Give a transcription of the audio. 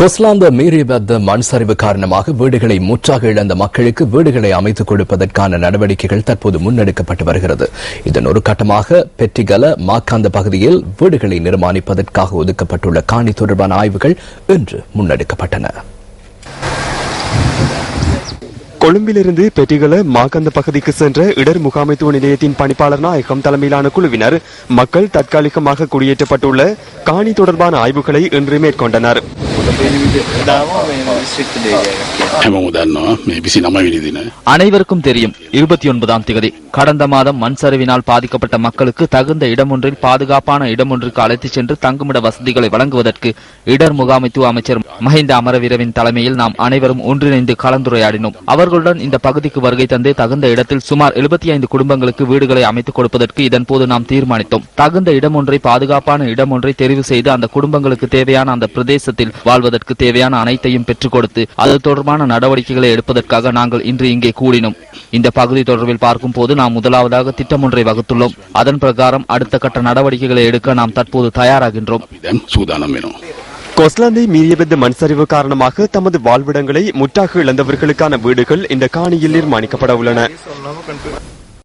கொஸ்லாந்த மீரியபத்த மண் சரிவு காரணமாக வீடுகளை முற்றாக இழந்த மக்களுக்கு வீடுகளை அமைத்துக் கொடுப்பதற்கான நடவடிக்கைகள் தற்போது முன்னெடுக்கப்பட்டு வருகிறது. இதன் ஒரு கட்டமாக பெட்டிகல மாக்காந்த பகுதியில் வீடுகளை நிர்மாணிப்பதற்காக ஒதுக்கப்பட்டுள்ள காணி தொடர்பான ஆய்வுகள் இன்று முன்னெடுக்கப்பட்டன. கொழும்பிலிருந்து பெட்டிகல மாக்கந்த பகுதிக்கு சென்ற இடர் முகாமைத்துவ நிலையத்தின் பணிப்பாளர் நாயகம் தலைமையிலான குழுவினர் மக்கள் தற்காலிகமாக குடியேற்றப்பட்டுள்ள காணி தொடர்பான ஆய்வுகளை இன்று மேற்கொண்டனர். அனைவருக்கும் தெரியும், 29ஆம் தேதி கடந்த மாதம் மண் சரிவினால் பாதிக்கப்பட்ட மக்களுக்கு தகுந்த இடமொன்றில் பாதுகாப்பான இடமொன்றுக்கு அழைத்துச் சென்று தங்குமிட வசதிகளை வழங்குவதற்கு இடர் முகாமைத்துவ அமைச்சர் மஹிந்த அமரவீரவின் தலைமையில் நாம் அனைவரும் ஒன்றிணைந்து கலந்துரையாடினோம். அவர்களுடன் இந்த பகுதிக்கு வருகை தந்து தகுந்த இடத்தில் சுமார் 75 குடும்பங்களுக்கு வீடுகளை அமைத்துக் கொடுப்பதற்கு இதன்போது நாம் தீர்மானித்தோம். தகுந்த இடமொன்றை, பாதுகாப்பான இடமொன்றை தெரிவு செய்து அந்த குடும்பங்களுக்கு தேவையான அந்த பிரதேசத்தில் வாழ்வதற்கு தேவையான அனைத்தையும் பெற்றுக் கொடுத்து அது தொடர்பான நடவடிக்கைகளை எடுப்பதற்காக நாங்கள் இன்று இங்கே கூடினோம். இந்த பகுதி தொடர்பில் பார்க்கும் போது நாம் முதலாவதாக திட்டம் ஒன்றை வகுத்துள்ளோம். அதன் பிரகாரம் அடுத்த கட்ட நடவடிக்கைகளை எடுக்க நாம் தற்போது தயாராகின்றோம். கொஸ்லாந்தை மீரியபெத்த மண் சரிவு காரணமாக தமது வாழ்விடங்களை முற்றாக இழந்தவர்களுக்கான வீடுகள் இந்த காணியில் நிர்மாணிக்கப்பட உள்ளன.